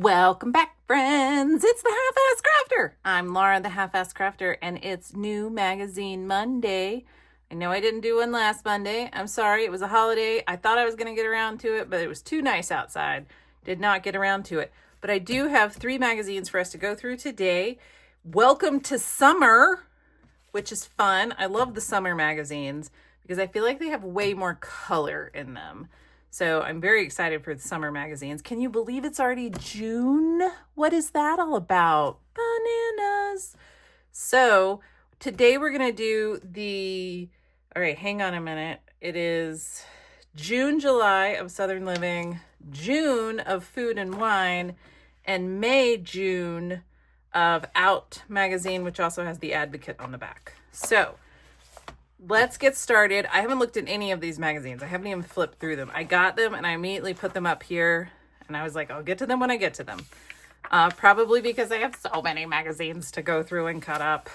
Welcome back, friends. It's the Halfass Crafter. I'm Laura, the Halfass Crafter, and it's New Magazine Monday. I know I didn't do one last Monday. I'm sorry. It was a holiday. I thought I was going to get around to it, but it was too nice outside. Did not get around to it. But I do have 3 magazines for us to go through today. Welcome to summer, which is fun. I love the summer magazines because I feel like they have way more color in them. So I'm very excited for the summer magazines. Can you believe it's already June? What is that all about? Bananas. So today we're going to do all right, hang on a minute. It is June, July of Southern Living, June of Food and Wine, and May, June of Out magazine, which also has the Advocate on the back. So let's get started. I haven't looked at any of these magazines. I haven't even flipped through them. I got them and I immediately put them up here and I was like, I'll get to them when I get to them. Probably because I have so many magazines to go through and cut up.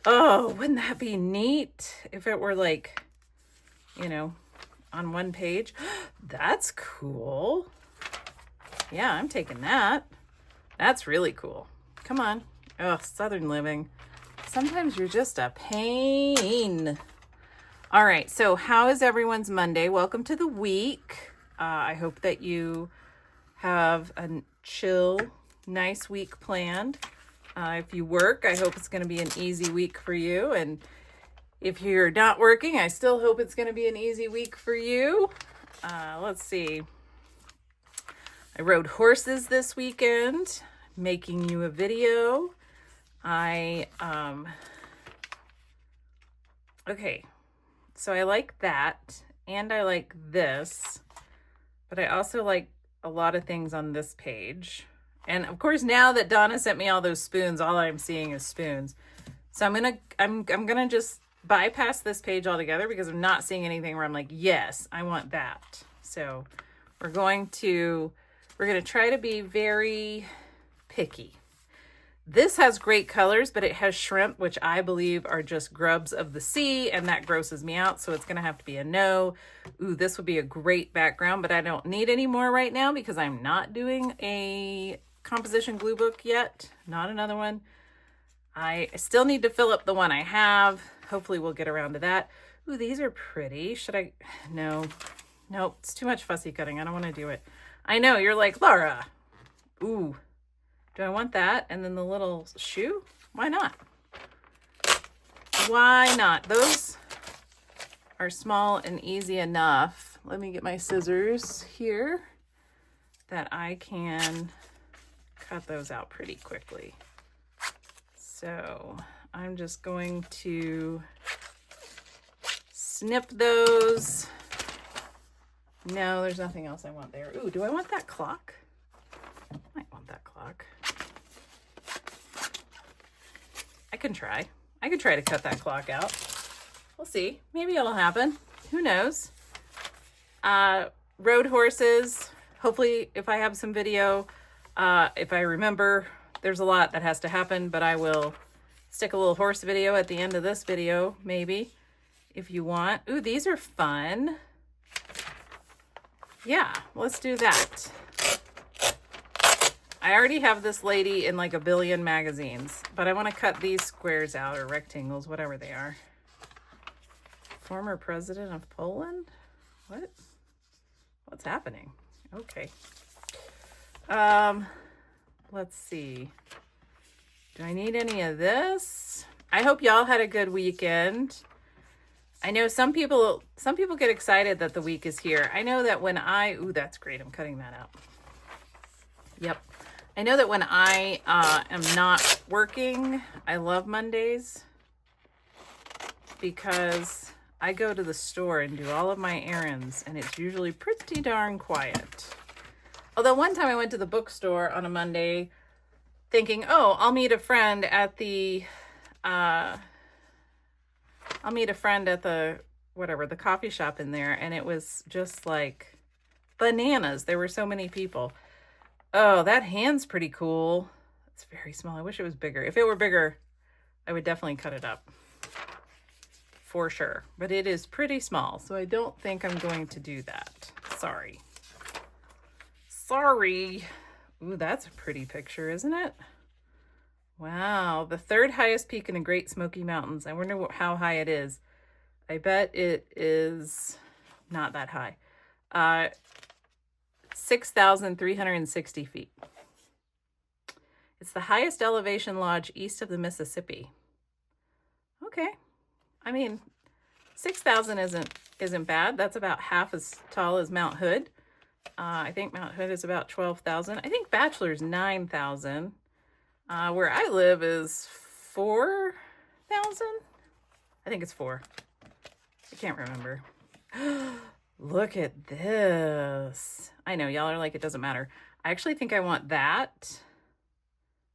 Oh, wouldn't that be neat if it were like, on one page? That's cool. Yeah, I'm taking that. That's really cool. Come on. Oh, Southern Living. Sometimes you're just a pain. All right, so how is everyone's Monday? Welcome to the week. I hope that you have a chill, nice week planned. If you work, I hope it's going to be an easy week for you. And if you're not working, I still hope it's going to be an easy week for you. Let's see. I rode horses this weekend, making you a video. Okay, so I like that, and I like this, but I also like a lot of things on this page. And of course, now that Donna sent me all those spoons, all I'm seeing is spoons. So I'm gonna just bypass this page altogether because I'm not seeing anything where I'm like, yes, I want that. So we're gonna try to be very picky. This has great colors, but it has shrimp, which I believe are just grubs of the sea, and that grosses me out, so it's going to have to be a no. Ooh, this would be a great background, but I don't need any more right now because I'm not doing a composition glue book yet. Not another one. I still need to fill up the one I have. Hopefully we'll get around to that. Ooh, these are pretty. Should I? No, it's too much fussy cutting. I don't want to do it. I know, you're like, Laura. Ooh. Do I want that? And then the little shoe? Why not? Why not? Those are small and easy enough. Let me get my scissors here that I can cut those out pretty quickly. So I'm just going to snip those. No, there's nothing else I want there. Ooh, do I want that clock? I might want that clock. I could try to cut that clock out. We'll see. Maybe it'll happen. Who knows? Rode horses. Hopefully, if I have some video, if I remember, there's a lot that has to happen, but I will stick a little horse video at the end of this video, maybe, if you want. Ooh, these are fun. Yeah, let's do that. I already have this lady in like a billion magazines, but I want to cut these squares out, or rectangles, whatever they are. Former president of Poland? What? What's happening? Okay. Let's see. Do I need any of this? I hope y'all had a good weekend. I know some people get excited that the week is here. I know that when ooh, that's great. I'm cutting that out. Yep. I know that when I am not working, I love Mondays because I go to the store and do all of my errands, and it's usually pretty darn quiet. Although one time I went to the bookstore on a Monday thinking, oh, I'll meet a friend at the the coffee shop in there, and it was just like bananas. There were so many people. Oh, that hand's pretty cool. It's very small. I wish it was bigger. If it were bigger, I would definitely cut it up. For sure. But it is pretty small, so I don't think I'm going to do that. Sorry. Ooh, that's a pretty picture, isn't it? Wow, the third highest peak in the Great Smoky Mountains. I wonder how high it is. I bet it is not that high. 6,360 feet. It's the highest elevation lodge east of the Mississippi. Okay. I mean, 6,000 isn't bad. That's about half as tall as Mount Hood. I think Mount Hood is about 12,000. I think Bachelor's 9,000. Where I live is 4,000. I think it's 4. I can't remember. Look at this. I know y'all are like, it doesn't matter. I actually think I want that.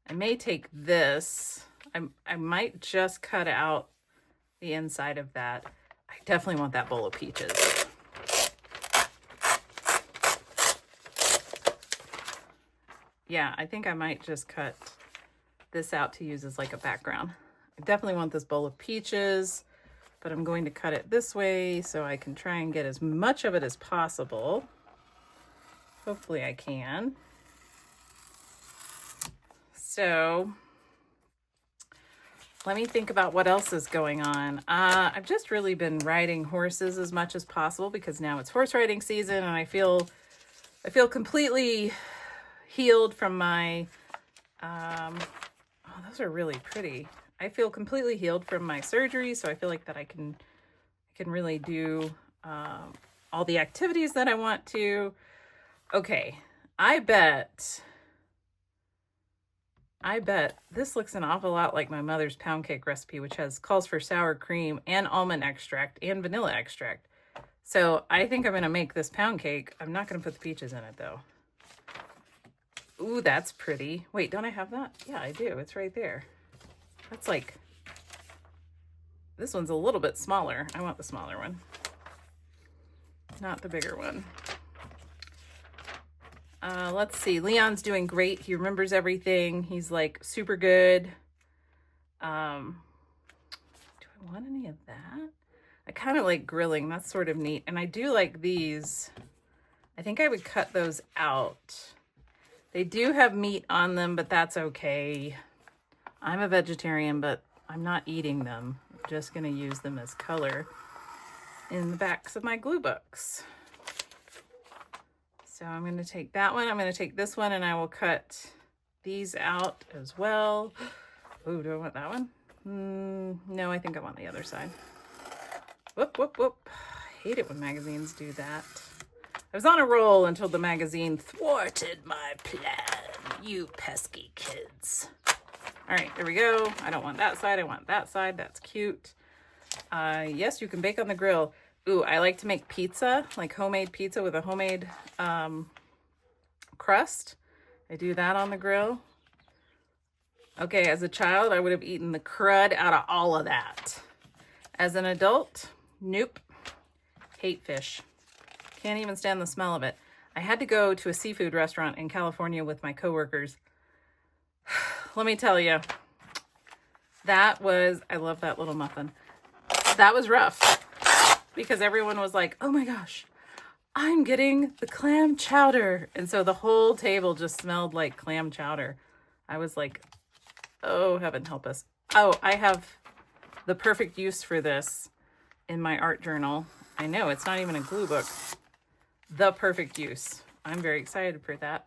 I may take this. I might just cut out the inside of that. I definitely want that bowl of peaches. Yeah, I think I might just cut this out to use as like a background. I definitely want this bowl of peaches, but I'm going to cut it this way so I can try and get as much of it as possible. Hopefully I can. So let me think about what else is going on. I've just really been riding horses as much as possible because now it's horse riding season, and I feel completely healed from my, oh, those are really pretty. I feel completely healed from my surgery, so I feel like that I can really do all the activities that I want to. Okay, I bet this looks an awful lot like my mother's pound cake recipe, which calls for sour cream and almond extract and vanilla extract. So I think I'm going to make this pound cake. I'm not going to put the peaches in it though. Ooh, that's pretty. Wait, don't I have that? Yeah, I do. It's right there. That's like, this one's a little bit smaller. I want the smaller one, not the bigger one. Let's see. Leon's doing great. He remembers everything. He's like super good. Do I want any of that? I kind of like grilling. That's sort of neat. And I do like these. I think I would cut those out. They do have meat on them, but that's okay. I'm a vegetarian, but I'm not eating them. I'm just going to use them as color in the backs of my glue books. So I'm going to take that one. I'm going to take this one, and I will cut these out as well. Oh, do I want that one? No, I think I want the other side. Whoop, whoop, whoop. I hate it when magazines do that. I was on a roll until the magazine thwarted my plan. You pesky kids. All right, there we go. I don't want that side. I want that side. That's cute. Yes, you can bake on the grill. Ooh, I like to make pizza, like homemade pizza with a homemade crust. I do that on the grill. Okay, as a child, I would have eaten the crud out of all of that. As an adult, nope. Hate fish. Can't even stand the smell of it. I had to go to a seafood restaurant in California with my coworkers. Let me tell you, I love that little muffin. That was rough because everyone was like, oh my gosh, I'm getting the clam chowder. And so the whole table just smelled like clam chowder. I was like, oh, heaven help us. Oh, I have the perfect use for this in my art journal. I know, it's not even a glue book. The perfect use. I'm very excited for that.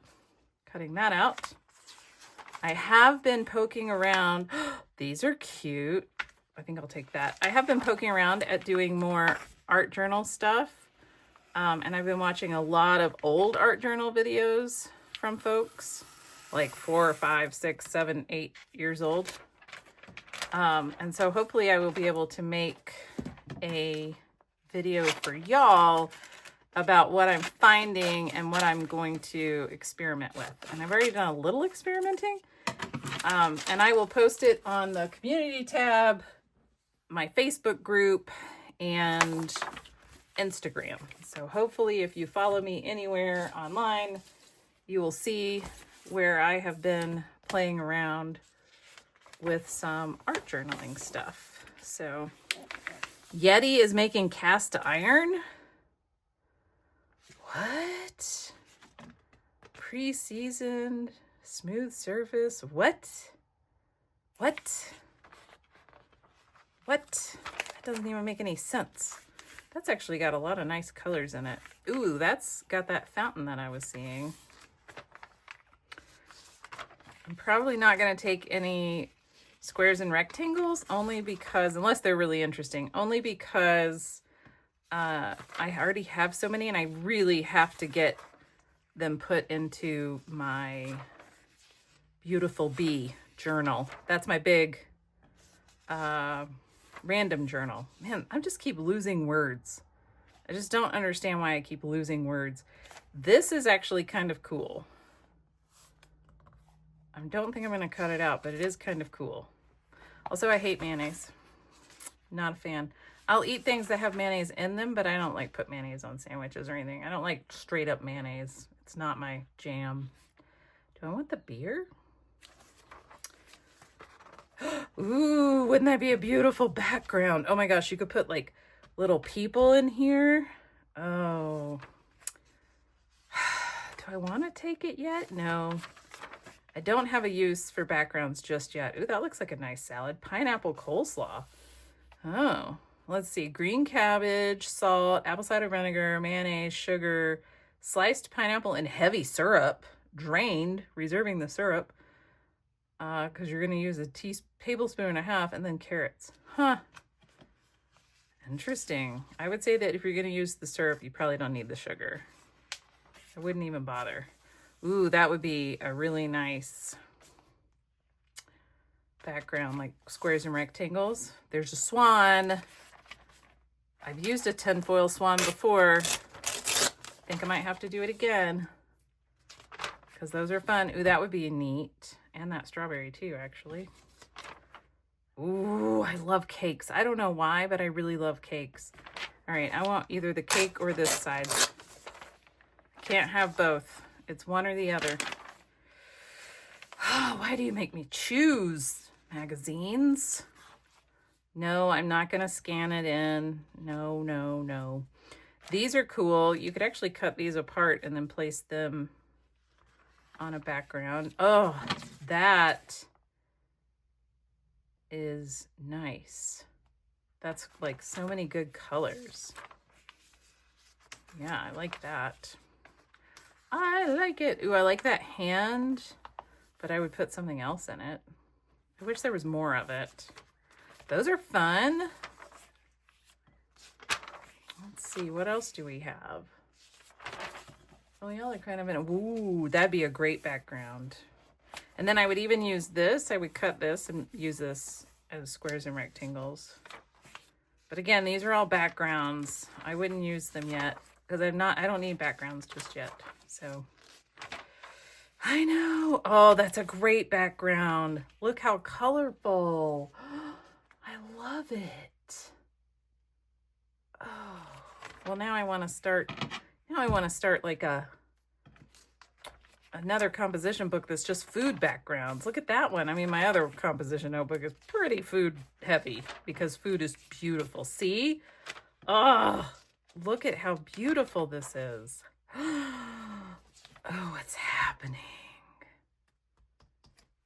Cutting that out. I have been poking around. These are cute. I think I'll take that. I have been poking around at doing more art journal stuff. And I've been watching a lot of old art journal videos from folks like 4 or 5, 6, 7, 8 years old. And so hopefully I will be able to make a video for y'all about what I'm finding and what I'm going to experiment with. And I've already done a little experimenting. And I will post it on the community tab, my Facebook group, and Instagram. So hopefully if you follow me anywhere online, you will see where I have been playing around with some art journaling stuff. So Yeti is making cast iron. What? pre-seasoned, smooth surface. What? What? What? That doesn't even make any sense. That's actually got a lot of nice colors in it. Ooh, that's got that fountain that I was seeing. I'm probably not going to take any squares and rectangles, only because, unless they're really interesting, only because I already have so many and I really have to get them put into my beautiful bee journal. That's my big random journal. Man, I just keep losing words. I just don't understand why I keep losing words. This is actually kind of cool. I don't think I'm going to cut it out, but it is kind of cool. Also, I hate mayonnaise. Not a fan. I'll eat things that have mayonnaise in them, but I don't like put mayonnaise on sandwiches or anything. I don't like straight up mayonnaise. It's not my jam. Do I want the beer? Ooh, wouldn't that be a beautiful background? Oh my gosh, you could put like little people in here. Oh. Do I want to take it yet? No. I don't have a use for backgrounds just yet. Ooh, that looks like a nice salad. Pineapple coleslaw. Oh, let's see. Green cabbage, salt, apple cider vinegar, mayonnaise, sugar, sliced pineapple and heavy syrup, drained, reserving the syrup, because you're going to use a tablespoon and a half, and then carrots. Huh. Interesting. I would say that if you're going to use the syrup, you probably don't need the sugar. I wouldn't even bother. Ooh, that would be a really nice background, like squares and rectangles. There's a swan. I've used a tinfoil swan before. I think I might have to do it again because those are fun. Ooh, that would be neat. And that strawberry too, actually. Ooh, I love cakes. I don't know why, but I really love cakes. All right, I want either the cake or this side. I can't have both. It's one or the other. Oh, why do you make me choose? Magazines? No, I'm not going to scan it in. No, no, no. These are cool. You could actually cut these apart and then place them on a background. Oh, that is nice. That's like so many good colors. Yeah, I like that. I like it. Ooh, I like that hand, but I would put something else in it. I wish there was more of it. Those are fun. Let's see, what else do we have? Oh, y'all are kind of in a, ooh, that'd be a great background. And then I would even use this. I would cut this and use this as squares and rectangles. But again, these are all backgrounds. I wouldn't use them yet because I don't need backgrounds just yet. So I know. Oh, that's a great background. Look how colorful. I love it. Oh, well, now I want to start like another composition book that's just food backgrounds. Look at that one. I mean, my other composition notebook is pretty food heavy because food is beautiful. See? Oh, look at how beautiful this is. Oh, what's happening?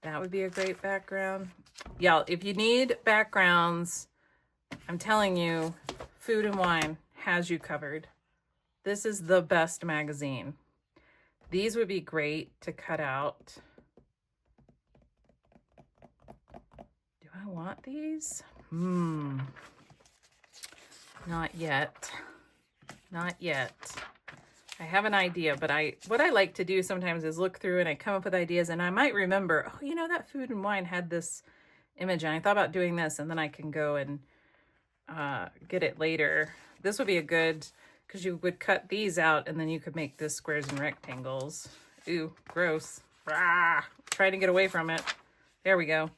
That would be a great background. Y'all, if you need backgrounds, I'm telling you, Food and Wine has you covered. This is the best magazine. These would be great to cut out. Do I want these? Not yet. Not yet. I have an idea, but what I like to do sometimes is look through and I come up with ideas and I might remember, oh, you know, that Food and Wine had this image and I thought about doing this, and then I can go and get it later. This would be a good, because you would cut these out and then you could make this squares and rectangles. Ooh, gross. Rah, trying to get away from it. There we go.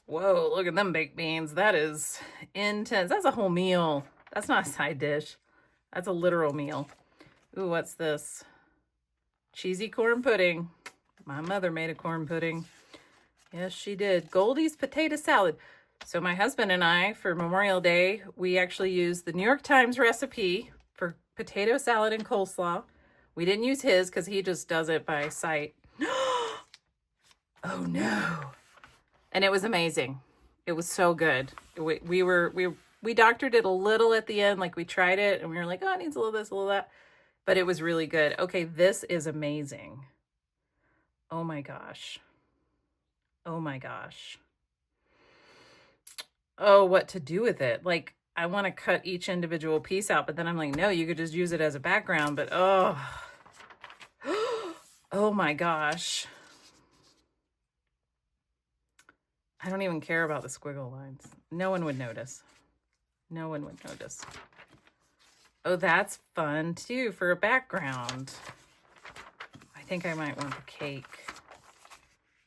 Whoa, look at them baked beans. That is intense. That's a whole meal. That's not a side dish. That's a literal meal. Ooh, what's this? Cheesy corn pudding. My mother made a corn pudding. Yes, she did. Goldie's potato salad. So my husband and I, for Memorial Day, we actually used the New York Times recipe for potato salad and coleslaw. We didn't use his because he just does it by sight. Oh no. And it was amazing. It was so good. We doctored it a little at the end, like we tried it and we were like, oh, it needs a little this, a little that. But it was really good. Okay, this is amazing. Oh my gosh. Oh my gosh. Oh, what to do with it? Like, I want to cut each individual piece out, but then I'm like, no, you could just use it as a background, but oh. Oh my gosh. I don't even care about the squiggle lines. No one would notice. No one would notice. Oh, that's fun too for a background. I think I might want the cake.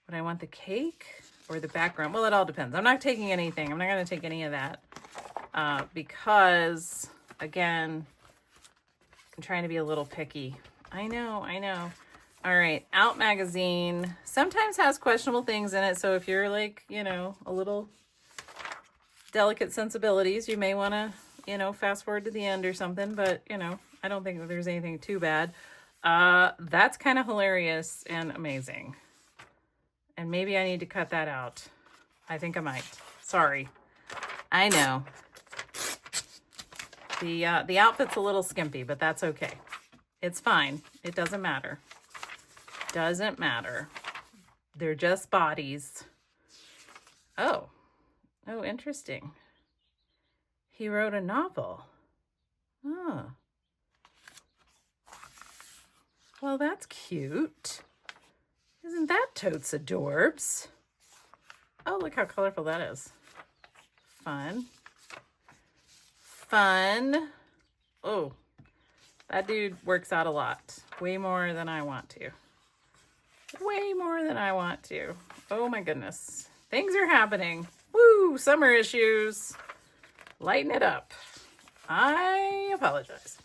Would I want the cake or the background? Well, it all depends. I'm not taking anything. I'm not going to take any of that because, again, I'm trying to be a little picky. I know. All right, Out magazine sometimes has questionable things in it. So if you're like, you know, a little delicate sensibilities, you may want to, you know, fast forward to the end or something. But, you know, I don't think that there's anything too bad. That's kind of hilarious and amazing. And maybe I need to cut that out. I think I might. Sorry. I know. The outfit's a little skimpy, but that's okay. It's fine. It doesn't matter. Doesn't matter. They're just bodies. Oh, interesting. He wrote a novel. Oh. Well, that's cute. Isn't that totes adorbs? Oh, look how colorful that is. Fun. Fun. Oh, that dude works out a lot. Way more than I want to. Way more than I want to. Oh my goodness. Things are happening. Woo! Summer issues. Lighten it up. I apologize.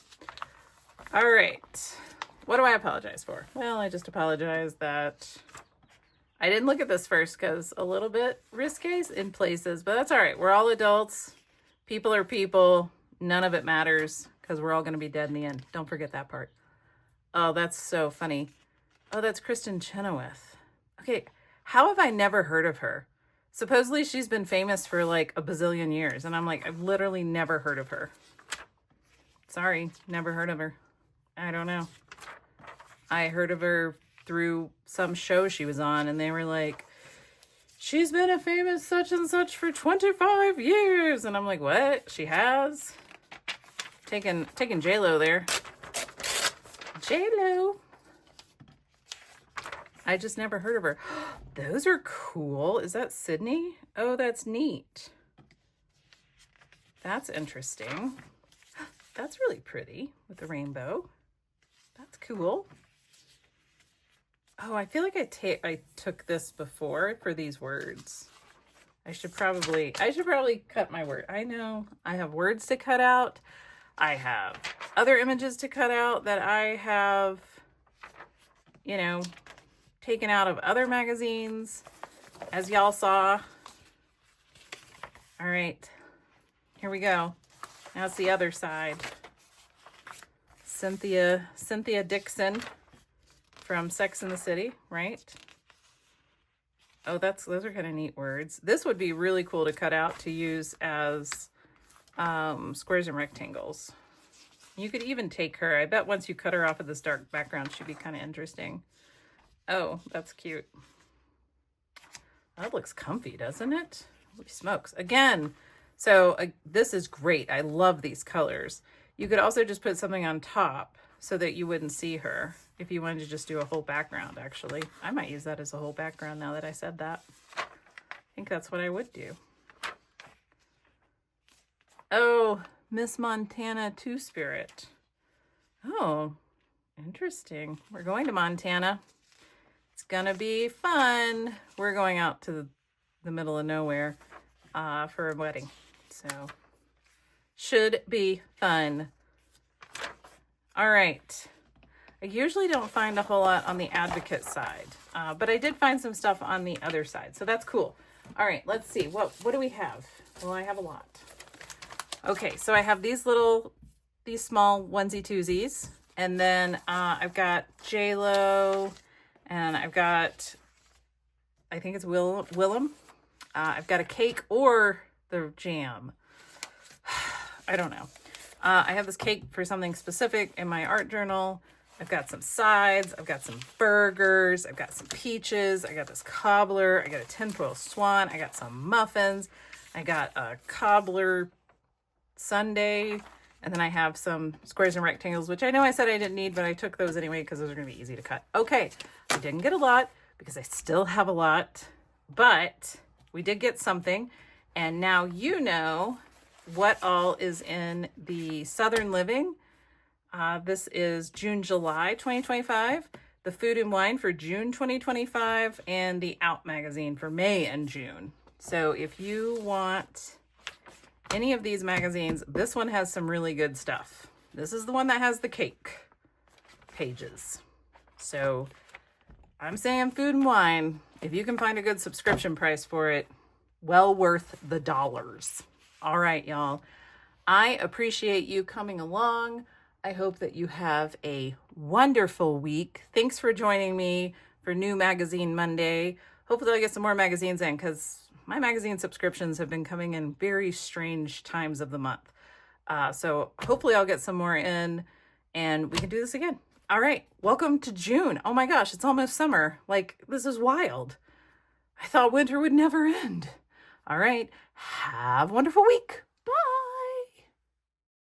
All right. What do I apologize for? Well, I just apologize that I didn't look at this first because a little bit risque in places, but that's all right. We're all adults. People are people. None of it matters because we're all going to be dead in the end. Don't forget that part. Oh, that's so funny. Oh, that's Kristen Chenoweth. Okay, how have I never heard of her? Supposedly she's been famous for like a bazillion years, and I'm like, I've literally never heard of her. Sorry, never heard of her. I don't know. I heard of her through some show she was on, and they were like, she's been a famous such and such for 25 years. And I'm like, what? She has? Taking J-Lo there. J-Lo. I just never heard of her. Those are cool. Is that Sydney? Oh, that's neat. That's interesting. That's really pretty with the rainbow. That's cool. Oh, I feel like I took this before for these words. I should probably cut my word. I know I have words to cut out. I have other images to cut out that I have, you know, taken out of other magazines, as y'all saw. All right, here we go. Now it's the other side. Cynthia Dixon from Sex and the City, right? Oh, those are kind of neat words. This would be really cool to cut out to use as squares and rectangles. You could even take her. I bet once you cut her off of this dark background, she'd be kind of interesting. Oh, that's cute. That looks comfy, doesn't it? Holy smokes. Again, so this is great. I love these colors. You could also just put something on top so that you wouldn't see her if you wanted to just do a whole background, actually. I might use that as a whole background now that I said that. I think that's what I would do. Oh, Miss Montana Two-Spirit. Oh, interesting. We're going to Montana. It's gonna be fun. We're going out to the middle of nowhere for a wedding. So, should be fun. All right. I usually don't find a whole lot on the advocate side, but I did find some stuff on the other side. So that's cool. All right, let's see. What do we have? Well, I have a lot. Okay, so I have these small onesie twosies. And then I've got J-Lo, and I've got, I think it's Willem. I've got a cake or the jam. I don't know. I have this cake for something specific in my art journal. I've got some sides. I've got some burgers. I've got some peaches. I got this cobbler. I got a tinfoil swan. I got some muffins. I got a cobbler sundae. And then I have some squares and rectangles, which I know I said I didn't need, but I took those anyway because those are going to be easy to cut. Okay, I didn't get a lot because I still have a lot, but we did get something. And now you know what all is in the Southern Living. This is June, July 2025, the Food and Wine for June 2025, and the Out magazine for May and June. So if you want any of these magazines, this one has some really good stuff. This is the one that has the cake pages. So I'm saying Food and Wine, if you can find a good subscription price for it, well worth the dollars. All right, y'all. I appreciate you coming along. I hope that you have a wonderful week. Thanks for joining me for New Magazine Monday. Hopefully I'll get some more magazines in because my magazine subscriptions have been coming in very strange times of the month. So hopefully I'll get some more in and we can do this again. All right. Welcome to June. Oh my gosh, it's almost summer. Like, this is wild. I thought winter would never end. All right. Have a wonderful week. Bye.